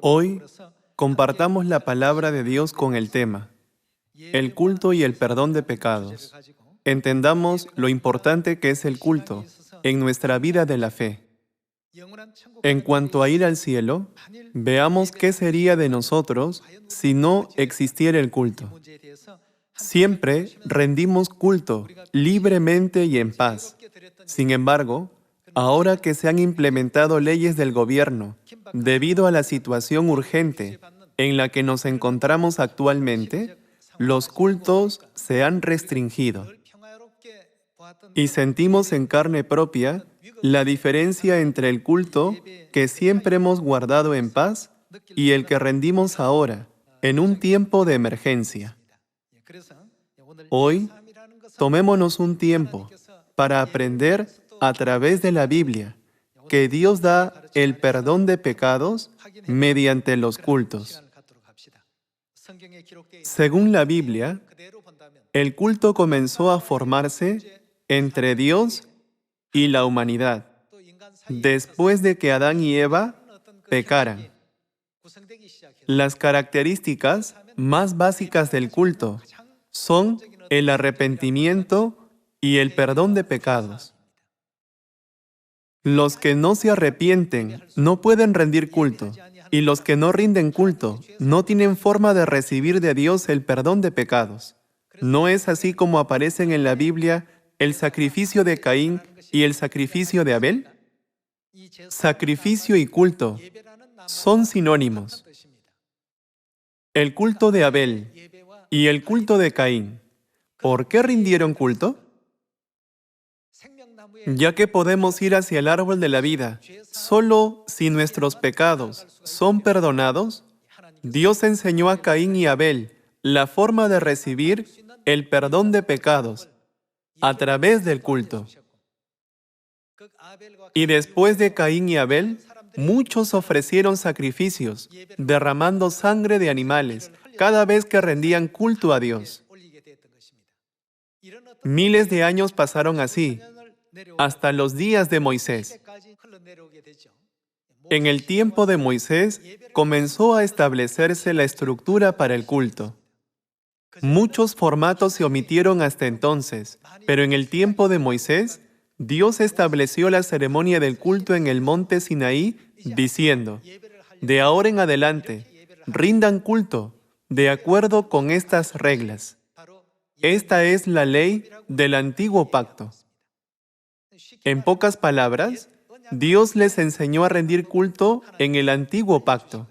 Hoy compartamos la palabra de Dios con el tema el culto y el perdón de pecados. Entendamos lo importante que es el culto en nuestra vida de la fe. En cuanto a ir al cielo, veamos qué sería de nosotros si no existiera el culto. Siempre rendimos culto libremente y en paz. Sin embargo, ahora que se han implementado leyes del gobierno, debido a la situación urgente en la que nos encontramos actualmente, los cultos se han restringido. Y sentimos en carne propia la diferencia entre el culto que siempre hemos guardado en paz y el que rendimos ahora, en un tiempo de emergencia. Hoy, tomémonos un tiempo para aprender a través de la Biblia que Dios da el perdón de pecados mediante los cultos. Según la Biblia, el culto comenzó a formarse entre Dios y la humanidad, después de que Adán y Eva pecaran. Las características más básicas del culto son el arrepentimiento y el perdón de pecados. Los que no se arrepienten no pueden rendir culto, y los que no rinden culto no tienen forma de recibir de Dios el perdón de pecados. ¿No es así como aparecen en la Biblia el sacrificio de Caín y el sacrificio de Abel? Sacrificio y culto son sinónimos. El culto de Abel y el culto de Caín, ¿por qué rindieron culto? Ya que podemos ir hacia el árbol de la vida solo si nuestros pecados son perdonados, Dios enseñó a Caín y Abel la forma de recibir el perdón de pecados a través del culto. Y después de Caín y Abel, muchos ofrecieron sacrificios, derramando sangre de animales cada vez que rendían culto a Dios. Miles de años pasaron así, hasta los días de Moisés. En el tiempo de Moisés, comenzó a establecerse la estructura para el culto. Muchos formatos se omitieron hasta entonces, pero en el tiempo de Moisés, Dios estableció la ceremonia del culto en el monte Sinaí, diciendo, de ahora en adelante, rindan culto de acuerdo con estas reglas. Esta es la ley del antiguo pacto. En pocas palabras, Dios les enseñó a rendir culto en el antiguo pacto.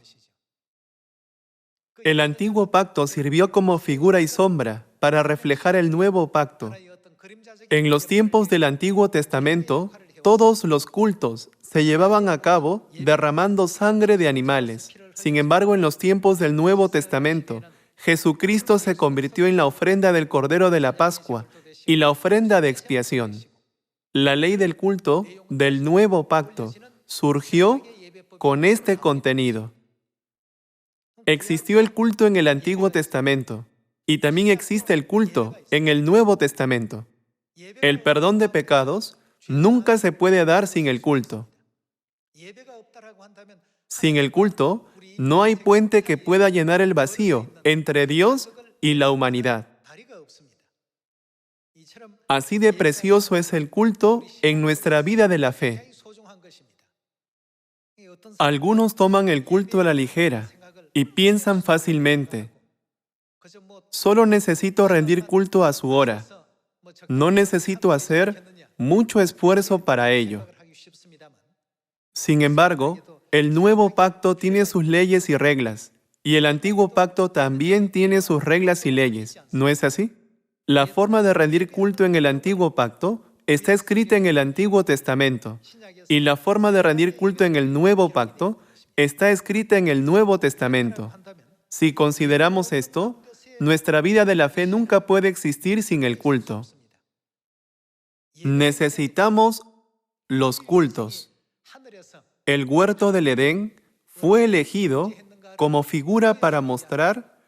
El antiguo pacto sirvió como figura y sombra para reflejar el nuevo pacto. En los tiempos del Antiguo Testamento, todos los cultos se llevaban a cabo derramando sangre de animales. Sin embargo, en los tiempos del Nuevo Testamento, Jesucristo se convirtió en la ofrenda del Cordero de la Pascua y la ofrenda de expiación. La ley del culto del nuevo pacto surgió con este contenido. Existió el culto en el Antiguo Testamento y también existe el culto en el Nuevo Testamento. El perdón de pecados nunca se puede dar sin el culto. Sin el culto, no hay puente que pueda llenar el vacío entre Dios y la humanidad. Así de precioso es el culto en nuestra vida de la fe. Algunos toman el culto a la ligera y piensan fácilmente, solo necesito rendir culto a su hora. No necesito hacer mucho esfuerzo para ello. Sin embargo, el nuevo pacto tiene sus leyes y reglas, y el antiguo pacto también tiene sus reglas y leyes. ¿No es así? La forma de rendir culto en el antiguo pacto está escrita en el Antiguo Testamento, y la forma de rendir culto en el nuevo pacto está escrita en el Nuevo Testamento. Si consideramos esto, nuestra vida de la fe nunca puede existir sin el culto. Necesitamos los cultos. El huerto del Edén fue elegido como figura para mostrar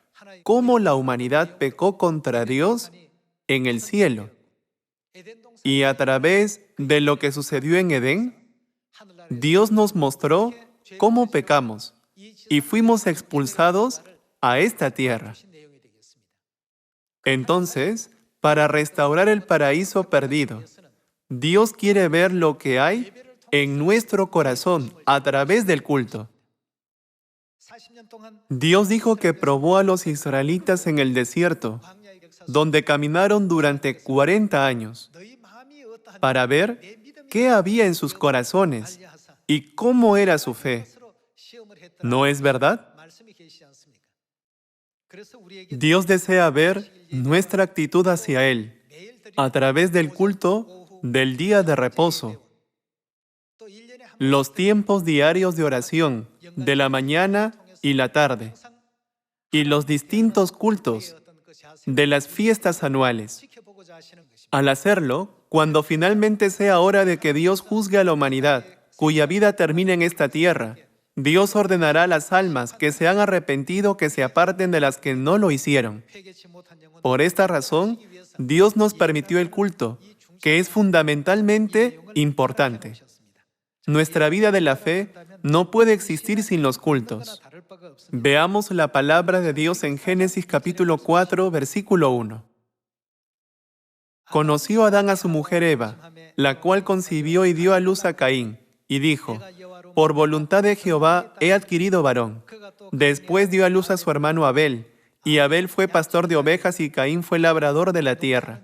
cómo la humanidad pecó contra Dios en el cielo. Y a través de lo que sucedió en Edén, Dios nos mostró cómo pecamos y fuimos expulsados a esta tierra. Entonces, para restaurar el paraíso perdido, Dios quiere ver lo que hay en nuestro corazón a través del culto. Dios dijo que probó a los israelitas en el desierto, donde caminaron durante 40 años, para ver qué había en sus corazones y cómo era su fe. ¿No es verdad? Dios desea ver nuestra actitud hacia Él a través del culto del día de reposo, los tiempos diarios de oración de la mañana y la tarde, y los distintos cultos de las fiestas anuales. Al hacerlo, cuando finalmente sea hora de que Dios juzgue a la humanidad, cuya vida termine en esta tierra, Dios ordenará a las almas que se han arrepentido que se aparten de las que no lo hicieron. Por esta razón, Dios nos permitió el culto, que es fundamentalmente importante. Nuestra vida de la fe no puede existir sin los cultos. Veamos la palabra de Dios en Génesis capítulo 4, versículo 1. Conoció Adán a su mujer Eva, la cual concibió y dio a luz a Caín, y dijo: por voluntad de Jehová he adquirido varón. Después dio a luz a su hermano Abel, y Abel fue pastor de ovejas y Caín fue labrador de la tierra.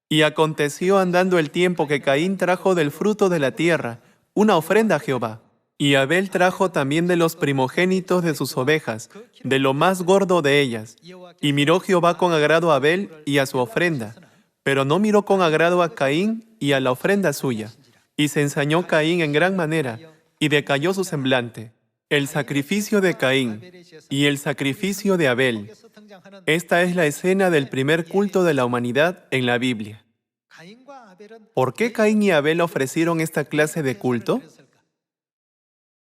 Y aconteció andando el tiempo que Caín trajo del fruto de la tierra una ofrenda a Jehová. Y Abel trajo también de los primogénitos de sus ovejas, de lo más gordo de ellas. Y miró Jehová con agrado a Abel y a su ofrenda, pero no miró con agrado a Caín y a la ofrenda suya. Y se ensañó Caín en gran manera, y decayó su semblante. El sacrificio de Caín y el sacrificio de Abel. Esta es la escena del primer culto de la humanidad en la Biblia. ¿Por qué Caín y Abel ofrecieron esta clase de culto?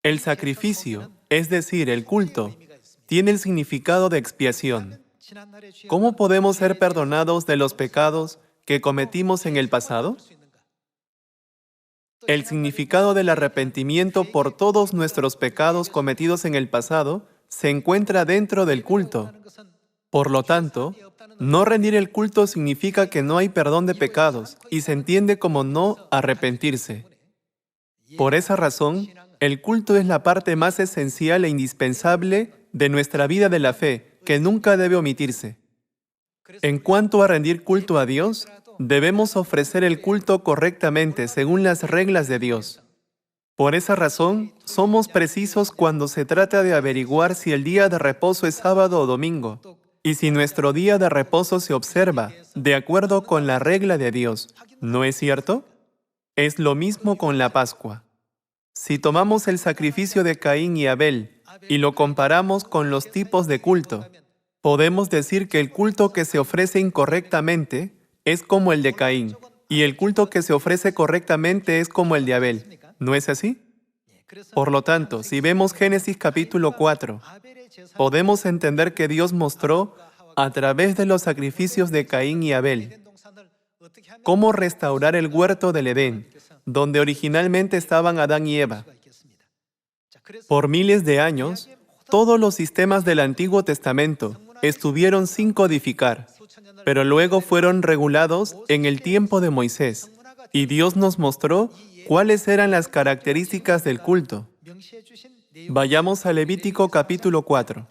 El sacrificio, es decir, el culto, tiene el significado de expiación. ¿Cómo podemos ser perdonados de los pecados que cometimos en el pasado? El significado del arrepentimiento por todos nuestros pecados cometidos en el pasado se encuentra dentro del culto. Por lo tanto, no rendir el culto significa que no hay perdón de pecados y se entiende como no arrepentirse. Por esa razón, el culto es la parte más esencial e indispensable de nuestra vida de la fe, que nunca debe omitirse. En cuanto a rendir culto a Dios, debemos ofrecer el culto correctamente según las reglas de Dios. Por esa razón, somos precisos cuando se trata de averiguar si el día de reposo es sábado o domingo, y si nuestro día de reposo se observa de acuerdo con la regla de Dios. ¿No es cierto? Es lo mismo con la Pascua. Si tomamos el sacrificio de Caín y Abel y lo comparamos con los tipos de culto, podemos decir que el culto que se ofrece incorrectamente es como el de Caín, y el culto que se ofrece correctamente es como el de Abel. ¿No es así? Por lo tanto, si vemos Génesis capítulo 4, podemos entender que Dios mostró, a través de los sacrificios de Caín y Abel, cómo restaurar el huerto del Edén, donde originalmente estaban Adán y Eva. Por miles de años, todos los sistemas del Antiguo Testamento estuvieron sin codificar, pero luego fueron regulados en el tiempo de Moisés, y Dios nos mostró cuáles eran las características del culto. Vayamos a Levítico capítulo 4.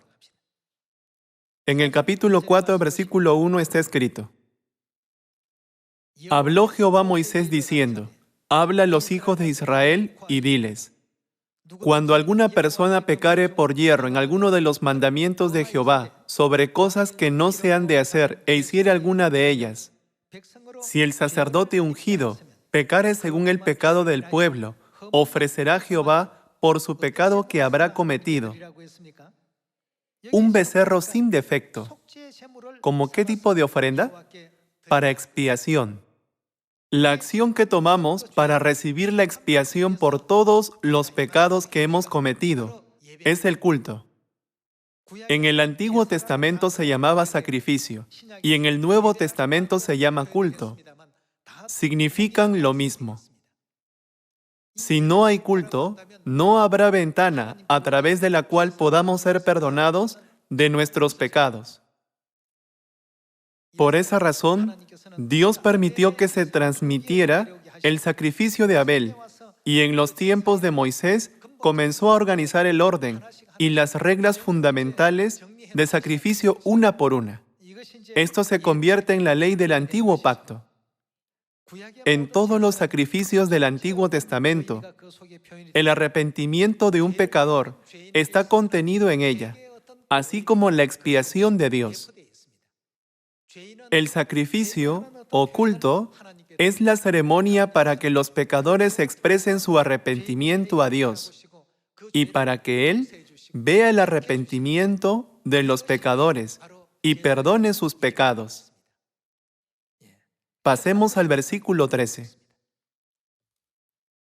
En el capítulo 4, versículo 1 está escrito: Habló Jehová a Moisés diciendo: Habla a los hijos de Israel y diles: Cuando alguna persona pecare por yerro en alguno de los mandamientos de Jehová sobre cosas que no se han de hacer e hiciere alguna de ellas, si el sacerdote ungido pecare según el pecado del pueblo, ofrecerá a Jehová por su pecado que habrá cometido un becerro sin defecto. ¿Cómo qué tipo de ofrenda? Para expiación. La acción que tomamos para recibir la expiación por todos los pecados que hemos cometido es el culto. En el Antiguo Testamento se llamaba sacrificio y en el Nuevo Testamento se llama culto. Significan lo mismo. Si no hay culto, no habrá ventana a través de la cual podamos ser perdonados de nuestros pecados. Por esa razón, Dios permitió que se transmitiera el sacrificio de Abel, y en los tiempos de Moisés comenzó a organizar el orden y las reglas fundamentales de sacrificio una por una. Esto se convierte en la ley del antiguo pacto. En todos los sacrificios del Antiguo Testamento, el arrepentimiento de un pecador está contenido en ella, así como la expiación de Dios. El sacrificio o culto es la ceremonia para que los pecadores expresen su arrepentimiento a Dios y para que Él vea el arrepentimiento de los pecadores y perdone sus pecados. Pasemos al versículo 13.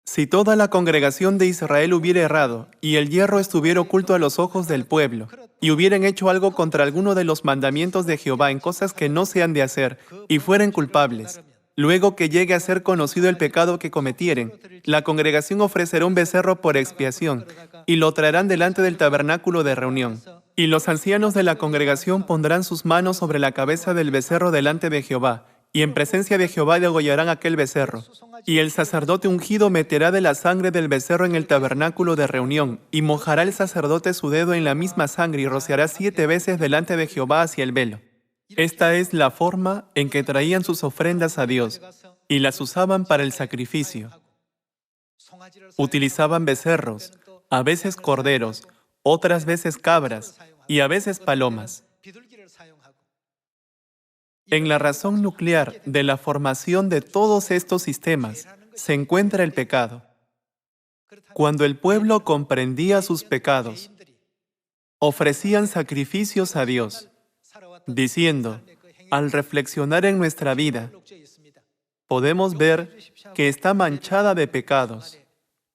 Si toda la congregación de Israel hubiera errado, y el hierro estuviera oculto a los ojos del pueblo, y hubieran hecho algo contra alguno de los mandamientos de Jehová en cosas que no se han de hacer, y fueren culpables, luego que llegue a ser conocido el pecado que cometieren, la congregación ofrecerá un becerro por expiación, y lo traerán delante del tabernáculo de reunión. Y los ancianos de la congregación pondrán sus manos sobre la cabeza del becerro delante de Jehová, y en presencia de Jehová degollarán aquel becerro. Y el sacerdote ungido meterá de la sangre del becerro en el tabernáculo de reunión, y mojará el sacerdote su dedo en la misma sangre y rociará 7 veces delante de Jehová hacia el velo. Esta es la forma en que traían sus ofrendas a Dios, y las usaban para el sacrificio. Utilizaban becerros, a veces corderos, otras veces cabras, y a veces palomas. En la razón nuclear de la formación de todos estos sistemas se encuentra el pecado. Cuando el pueblo comprendía sus pecados, ofrecían sacrificios a Dios, diciendo, al reflexionar en nuestra vida, podemos ver que está manchada de pecados.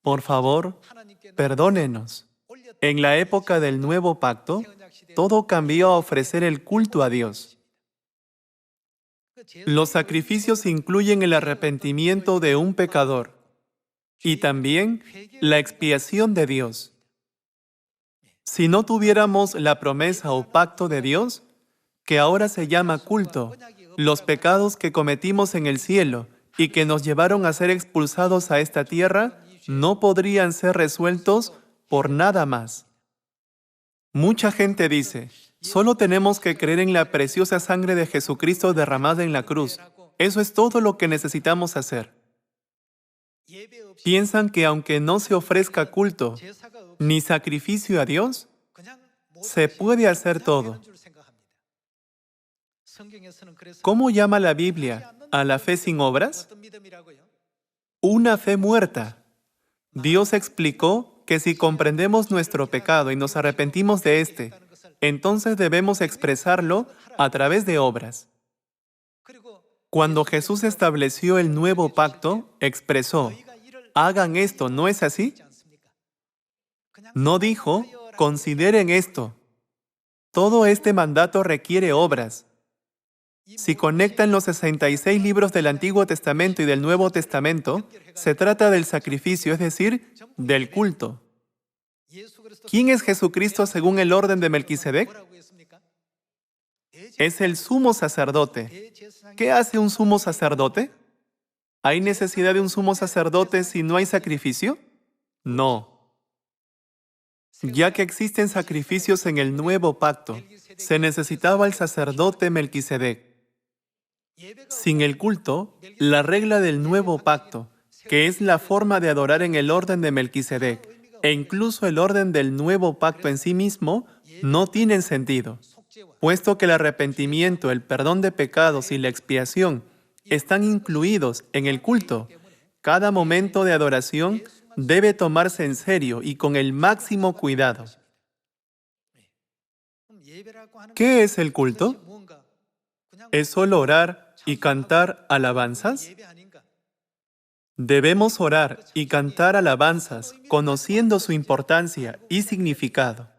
Por favor, perdónenos. En la época del Nuevo Pacto, todo cambió a ofrecer el culto a Dios. Los sacrificios incluyen el arrepentimiento de un pecador y también la expiación de Dios. Si no tuviéramos la promesa o pacto de Dios, que ahora se llama culto, los pecados que cometimos en el cielo y que nos llevaron a ser expulsados a esta tierra no podrían ser resueltos por nada más. Mucha gente dice, solo tenemos que creer en la preciosa sangre de Jesucristo derramada en la cruz. Eso es todo lo que necesitamos hacer. Piensan que aunque no se ofrezca culto ni sacrificio a Dios, se puede hacer todo. ¿Cómo llama la Biblia a la fe sin obras? Una fe muerta. Dios explicó que si comprendemos nuestro pecado y nos arrepentimos de éste, entonces debemos expresarlo a través de obras. Cuando Jesús estableció el nuevo pacto, expresó, hagan esto, ¿no es así? No dijo, consideren esto. Todo este mandato requiere obras. Si conectan los 66 libros del Antiguo Testamento y del Nuevo Testamento, se trata del sacrificio, es decir, del culto. ¿Quién es Jesucristo según el orden de Melquisedec? Es el sumo sacerdote. ¿Qué hace un sumo sacerdote? ¿Hay necesidad de un sumo sacerdote si no hay sacrificio? No. Ya que existen sacrificios en el nuevo pacto, se necesitaba el sacerdote Melquisedec. Sin el culto, la regla del nuevo pacto, que es la forma de adorar en el orden de Melquisedec, e incluso el orden del nuevo pacto en sí mismo, no tienen sentido, puesto que el arrepentimiento, el perdón de pecados y la expiación están incluidos en el culto. Cada momento de adoración debe tomarse en serio y con el máximo cuidado. ¿Qué es el culto? ¿Es solo orar y cantar alabanzas? Debemos orar y cantar alabanzas, conociendo su importancia y significado.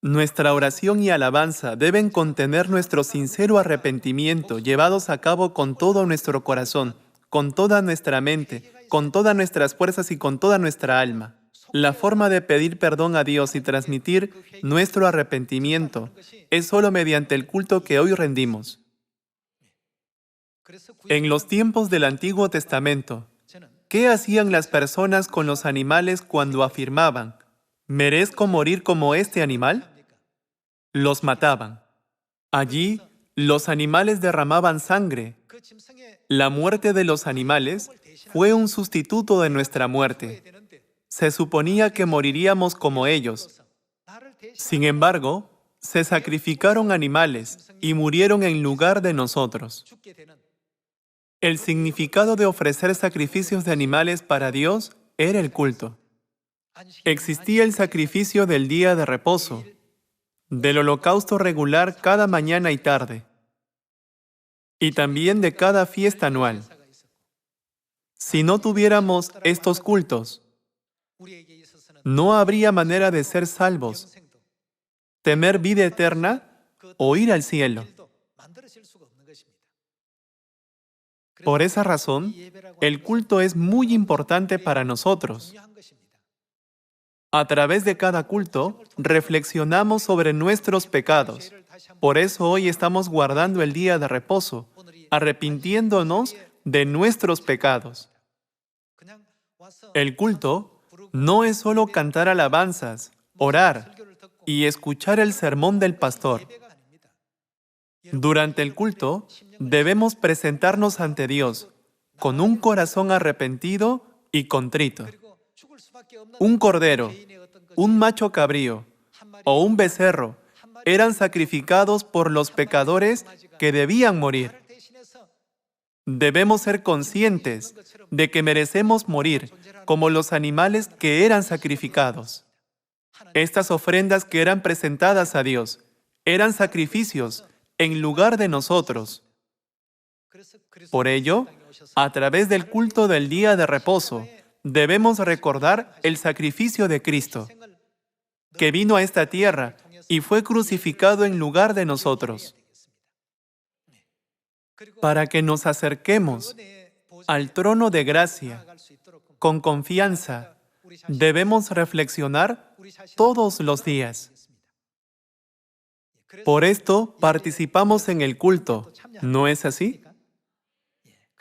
Nuestra oración y alabanza deben contener nuestro sincero arrepentimiento llevados a cabo con todo nuestro corazón, con toda nuestra mente, con todas nuestras fuerzas y con toda nuestra alma. La forma de pedir perdón a Dios y transmitir nuestro arrepentimiento es solo mediante el culto que hoy rendimos. En los tiempos del Antiguo Testamento, ¿qué hacían las personas con los animales cuando afirmaban, "merezco morir como este animal"? Los mataban. Allí, los animales derramaban sangre. La muerte de los animales fue un sustituto de nuestra muerte. Se suponía que moriríamos como ellos. Sin embargo, se sacrificaron animales y murieron en lugar de nosotros. El significado de ofrecer sacrificios de animales para Dios era el culto. Existía el sacrificio del día de reposo, del holocausto regular cada mañana y tarde, y también de cada fiesta anual. Si no tuviéramos estos cultos, no habría manera de ser salvos, tener vida eterna o ir al cielo. Por esa razón, el culto es muy importante para nosotros. A través de cada culto, reflexionamos sobre nuestros pecados. Por eso hoy estamos guardando el día de reposo, arrepintiéndonos de nuestros pecados. El culto no es solo cantar alabanzas, orar y escuchar el sermón del pastor. Durante el culto, debemos presentarnos ante Dios con un corazón arrepentido y contrito. Un cordero, un macho cabrío o un becerro eran sacrificados por los pecadores que debían morir. Debemos ser conscientes de que merecemos morir como los animales que eran sacrificados. Estas ofrendas que eran presentadas a Dios eran sacrificios en lugar de nosotros. Por ello, a través del culto del día de reposo, debemos recordar el sacrificio de Cristo, que vino a esta tierra y fue crucificado en lugar de nosotros. Para que nos acerquemos al trono de gracia con confianza, debemos reflexionar todos los días. Por esto participamos en el culto, ¿no es así?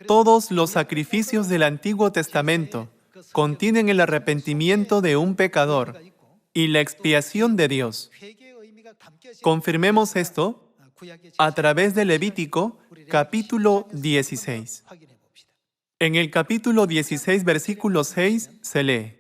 Todos los sacrificios del Antiguo Testamento contienen el arrepentimiento de un pecador y la expiación de Dios. Confirmemos esto a través de Levítico, capítulo 16. En el capítulo 16, versículo 6, se lee: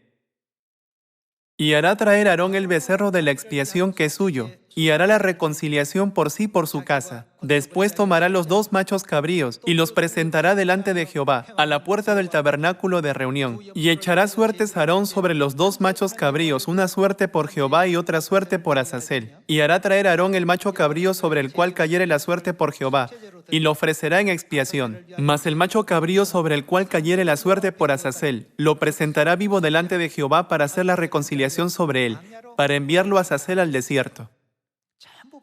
"Y hará traer Aarón el becerro de la expiación que es suyo, y hará la reconciliación por sí por su casa. Después tomará los 2 machos cabríos y los presentará delante de Jehová, a la puerta del tabernáculo de reunión. Y echará suertes Aarón sobre los 2 machos cabríos, una suerte por Jehová y otra suerte por Azazel. Y hará traer Aarón el macho cabrío sobre el cual cayere la suerte por Jehová, y lo ofrecerá en expiación. Mas el macho cabrío sobre el cual cayere la suerte por Azazel, lo presentará vivo delante de Jehová para hacer la reconciliación sobre él, para enviarlo a Azazel al desierto".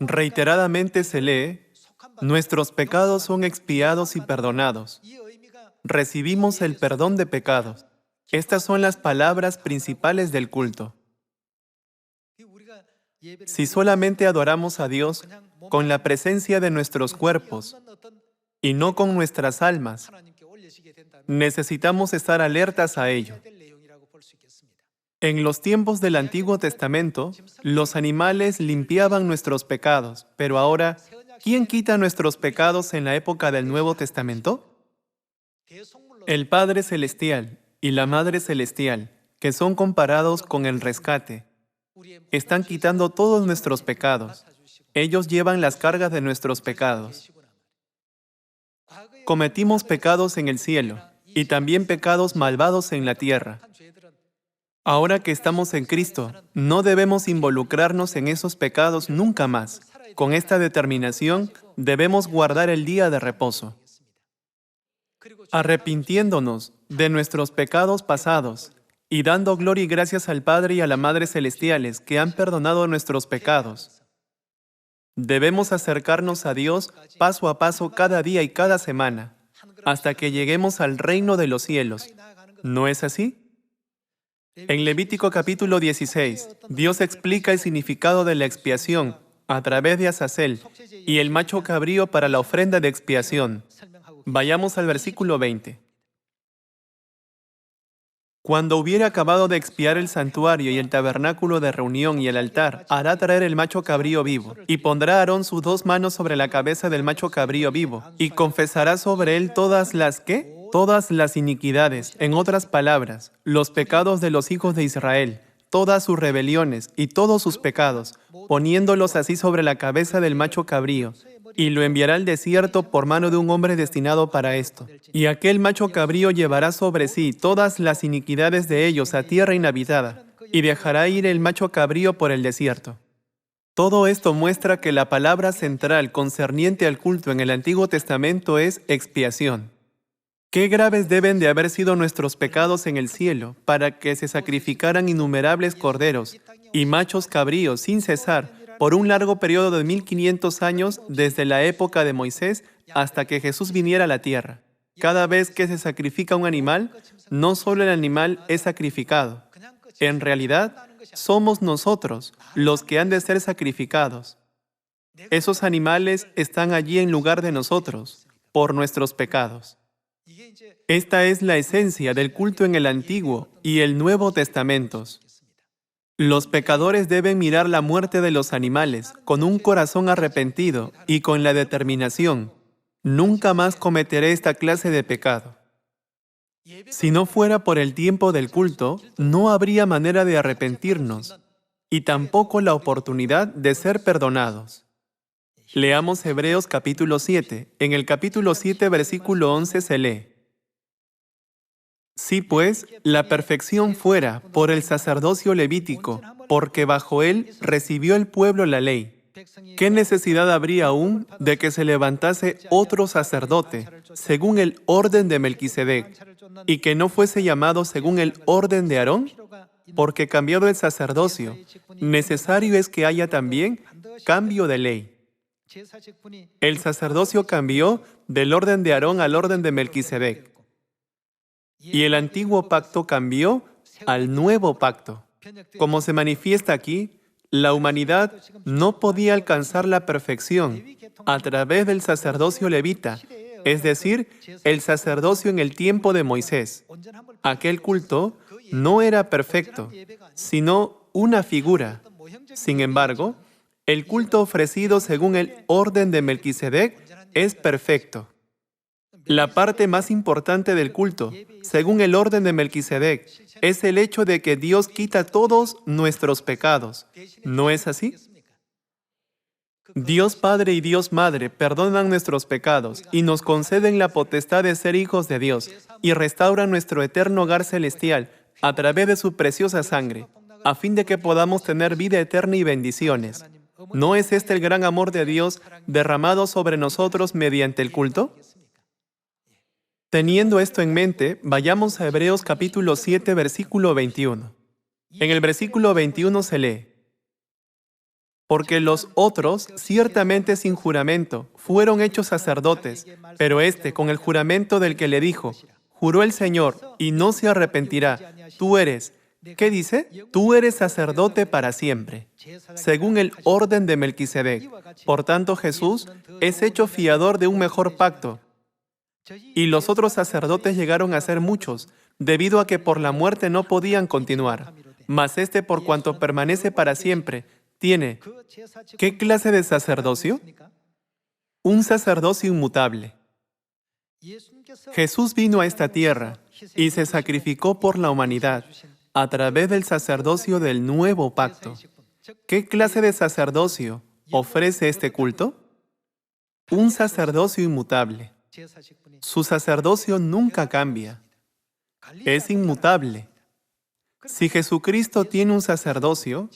Reiteradamente se lee: nuestros pecados son expiados y perdonados. Recibimos el perdón de pecados. Estas son las palabras principales del culto. Si solamente adoramos a Dios con la presencia de nuestros cuerpos y no con nuestras almas, necesitamos estar alertas a ello. En los tiempos del Antiguo Testamento, los animales limpiaban nuestros pecados, pero ahora, ¿quién quita nuestros pecados en la época del Nuevo Testamento? El Padre Celestial y la Madre Celestial, que son comparados con el rescate, están quitando todos nuestros pecados. Ellos llevan las cargas de nuestros pecados. Cometimos pecados en el cielo y también pecados malvados en la tierra. Ahora que estamos en Cristo, no debemos involucrarnos en esos pecados nunca más. Con esta determinación, debemos guardar el día de reposo. Arrepintiéndonos de nuestros pecados pasados y dando gloria y gracias al Padre y a la Madre Celestiales que han perdonado nuestros pecados. Debemos acercarnos a Dios paso a paso cada día y cada semana, hasta que lleguemos al reino de los cielos, ¿No es así? En Levítico capítulo 16, Dios explica el significado de la expiación a través de Azazel y el macho cabrío para la ofrenda de expiación. Vayamos al versículo 20. Cuando hubiere acabado de expiar el santuario y el tabernáculo de reunión y el altar, hará traer el macho cabrío vivo, y pondrá Aarón sus dos manos sobre la cabeza del macho cabrío vivo, y confesará sobre él todas las ¿qué? Todas las iniquidades, en otras palabras, los pecados de los hijos de Israel, todas sus rebeliones y todos sus pecados, poniéndolos así sobre la cabeza del macho cabrío, y lo enviará al desierto por mano de un hombre destinado para esto. Y aquel macho cabrío llevará sobre sí todas las iniquidades de ellos a tierra inhabitada, y dejará ir el macho cabrío por el desierto. Todo esto muestra que la palabra central concerniente al culto en el Antiguo Testamento es expiación. Qué graves deben de haber sido nuestros pecados en el cielo para que se sacrificaran innumerables corderos y machos cabríos sin cesar por un largo periodo de 1500 años desde la época de Moisés hasta que Jesús viniera a la tierra. Cada vez que se sacrifica un animal, no solo el animal es sacrificado. En realidad, somos nosotros los que han de ser sacrificados. Esos animales están allí en lugar de nosotros, por nuestros pecados. Esta es la esencia del culto en el Antiguo y el Nuevo Testamentos. Los pecadores deben mirar la muerte de los animales con un corazón arrepentido y con la determinación: nunca más cometeré esta clase de pecado. Si no fuera por el tiempo del culto, no habría manera de arrepentirnos y tampoco la oportunidad de ser perdonados. Leamos Hebreos capítulo 7. En el capítulo 7, versículo 11 se lee: Si pues la perfección fuera por el sacerdocio levítico, porque bajo él recibió el pueblo la ley, ¿qué necesidad habría aún de que se levantase otro sacerdote según el orden de Melquisedec, y que no fuese llamado según el orden de Aarón? Porque cambiado el sacerdocio, necesario es que haya también cambio de ley. El sacerdocio cambió del orden de Aarón al orden de Melquisedec, y el antiguo pacto cambió al nuevo pacto. Como se manifiesta aquí, la humanidad no podía alcanzar la perfección a través del sacerdocio levita, es decir, el sacerdocio en el tiempo de Moisés. Aquel culto no era perfecto, sino una figura. Sin embargo, el culto ofrecido según el orden de Melquisedec es perfecto. La parte más importante del culto, según el orden de Melquisedec, es el hecho de que Dios quita todos nuestros pecados. ¿No es así? Dios Padre y Dios Madre perdonan nuestros pecados y nos conceden la potestad de ser hijos de Dios y restauran nuestro eterno hogar celestial a través de su preciosa sangre, a fin de que podamos tener vida eterna y bendiciones. ¿No es este el gran amor de Dios derramado sobre nosotros mediante el culto? Teniendo esto en mente, vayamos a Hebreos capítulo 7, versículo 21. En el versículo 21 se lee: Porque los otros, ciertamente sin juramento, fueron hechos sacerdotes, pero éste, con el juramento del que le dijo: Juró el Señor, y no se arrepentirá, tú eres, ¿qué dice? Tú eres sacerdote para siempre, según el orden de Melquisedec. Por tanto, Jesús es hecho fiador de un mejor pacto. Y los otros sacerdotes llegaron a ser muchos, debido a que por la muerte no podían continuar. Mas este, por cuanto permanece para siempre, tiene ¿qué clase de sacerdocio? Un sacerdocio inmutable. Jesús vino a esta tierra y se sacrificó por la humanidad a través del sacerdocio del nuevo pacto. ¿Qué clase de sacerdocio ofrece este culto? Un sacerdocio inmutable. Su sacerdocio nunca cambia. Es inmutable. Si Jesucristo tiene un sacerdocio,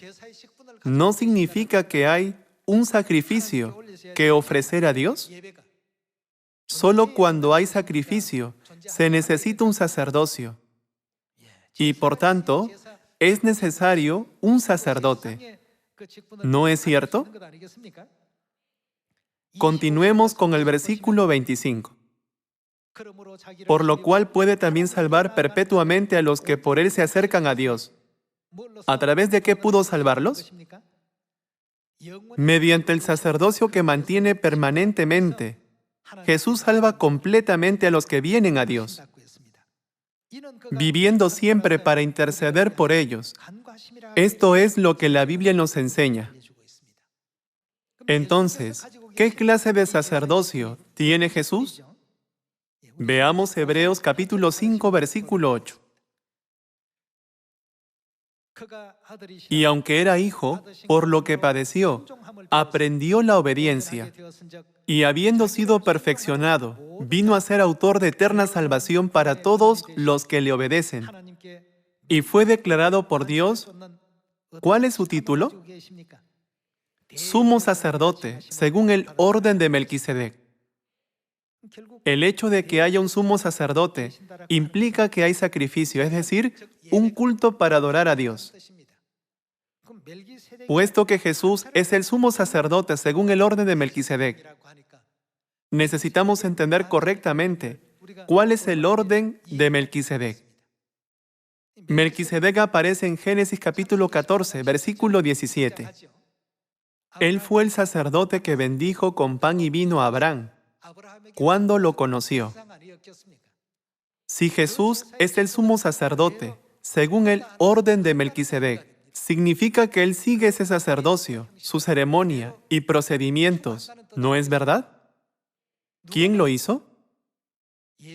¿no significa que hay un sacrificio que ofrecer a Dios? Solo cuando hay sacrificio se necesita un sacerdocio. Y por tanto, es necesario un sacerdote. ¿No es cierto? Continuemos con el versículo 25. por lo cual puede también salvar perpetuamente a los que por él se acercan a Dios. ¿A través de qué pudo salvarlos? Mediante el sacerdocio que mantiene permanentemente. Jesús salva completamente a los que vienen a Dios, viviendo siempre para interceder por ellos. Esto es lo que la Biblia nos enseña. Entonces, ¿qué clase de sacerdocio tiene Jesús? Veamos Hebreos capítulo 5, versículo 8. Y aunque era hijo, por lo que padeció, aprendió la obediencia, y habiendo sido perfeccionado, vino a ser autor de eterna salvación para todos los que le obedecen. Y fue declarado por Dios, ¿cuál es su título? Sumo sacerdote, según el orden de Melquisedec. El hecho de que haya un sumo sacerdote implica que hay sacrificio, es decir, un culto para adorar a Dios. Puesto que Jesús es el sumo sacerdote según el orden de Melquisedec, necesitamos entender correctamente cuál es el orden de Melquisedec. Melquisedec aparece en Génesis capítulo 14, versículo 17. Él fue el sacerdote que bendijo con pan y vino a Abraham cuando lo conoció. Si Jesús es el sumo sacerdote, según el orden de Melquisedec, significa que Él sigue ese sacerdocio, su ceremonia y procedimientos, ¿no es verdad? ¿Quién lo hizo?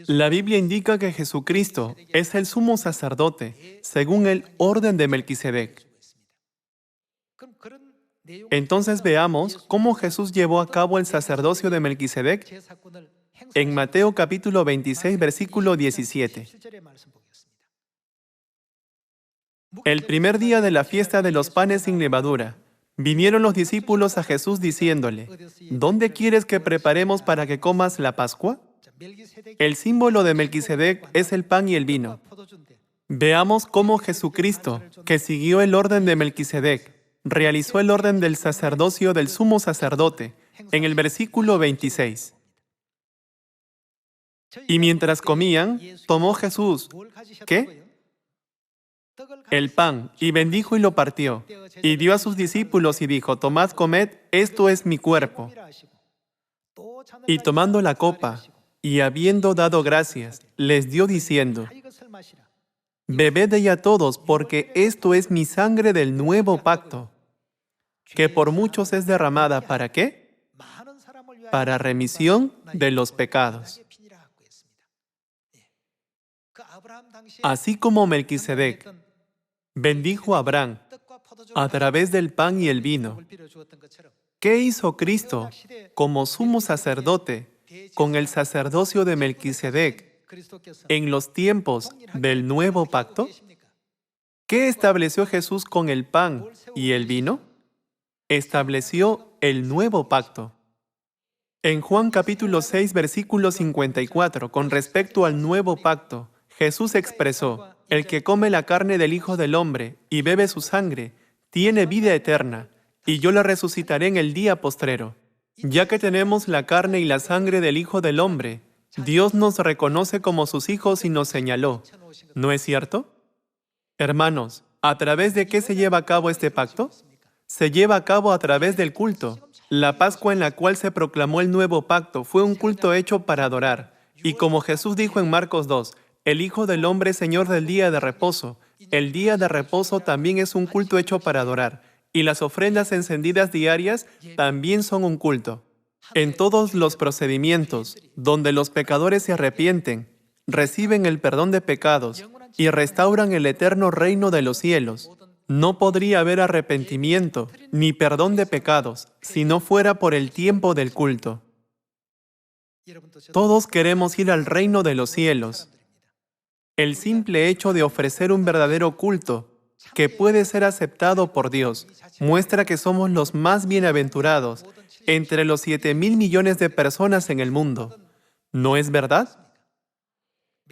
La Biblia indica que Jesucristo es el sumo sacerdote, según el orden de Melquisedec. Entonces veamos cómo Jesús llevó a cabo el sacerdocio de Melquisedec en Mateo capítulo 26, versículo 17. El primer día de la fiesta de los panes sin levadura, vinieron los discípulos a Jesús diciéndole, ¿dónde quieres que preparemos para que comas la Pascua? El símbolo de Melquisedec es el pan y el vino. Veamos cómo Jesucristo, que siguió el orden de Melquisedec, realizó el orden del sacerdocio del sumo sacerdote en el versículo 26. Y mientras comían, tomó Jesús, ¿qué? El pan, y bendijo y lo partió, y dio a sus discípulos y dijo, tomad, comed, esto es mi cuerpo. Y tomando la copa, y habiendo dado gracias, les dio diciendo, bebed de ella todos, porque esto es mi sangre del nuevo pacto, que por muchos es derramada, ¿para qué? Para remisión de los pecados. Así como Melquisedec bendijo a Abraham a través del pan y el vino, ¿qué hizo Cristo como sumo sacerdote con el sacerdocio de Melquisedec en los tiempos del nuevo pacto? ¿Qué estableció Jesús con el pan y el vino? Estableció el nuevo pacto. En Juan capítulo 6, versículo 54, con respecto al nuevo pacto, Jesús expresó, el que come la carne del Hijo del Hombre y bebe su sangre, tiene vida eterna, y yo la resucitaré en el día postrero. Ya que tenemos la carne y la sangre del Hijo del Hombre, Dios nos reconoce como sus hijos y nos señaló. ¿No es cierto? Hermanos, ¿a través de qué se lleva a cabo este pacto? Se lleva a cabo a través del culto. La Pascua en la cual se proclamó el nuevo pacto fue un culto hecho para adorar. Y como Jesús dijo en Marcos 2, el Hijo del Hombre es Señor del día de reposo. El día de reposo también es un culto hecho para adorar. Y las ofrendas encendidas diarias también son un culto. En todos los procedimientos donde los pecadores se arrepienten, reciben el perdón de pecados y restauran el eterno reino de los cielos, no podría haber arrepentimiento ni perdón de pecados si no fuera por el tiempo del culto. Todos queremos ir al reino de los cielos. El simple hecho de ofrecer un verdadero culto que puede ser aceptado por Dios muestra que somos los más bienaventurados entre los 7,000 millones de personas en el mundo. ¿No es verdad?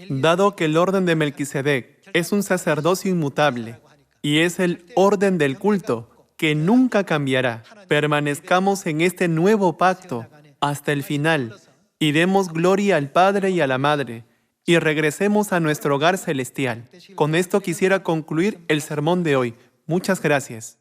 Dado que el orden de Melquisedec es un sacerdocio inmutable y es el orden del culto que nunca cambiará, permanezcamos en este nuevo pacto hasta el final y demos gloria al Padre y a la Madre, y regresemos a nuestro hogar celestial. Con esto quisiera concluir el sermón de hoy. Muchas gracias.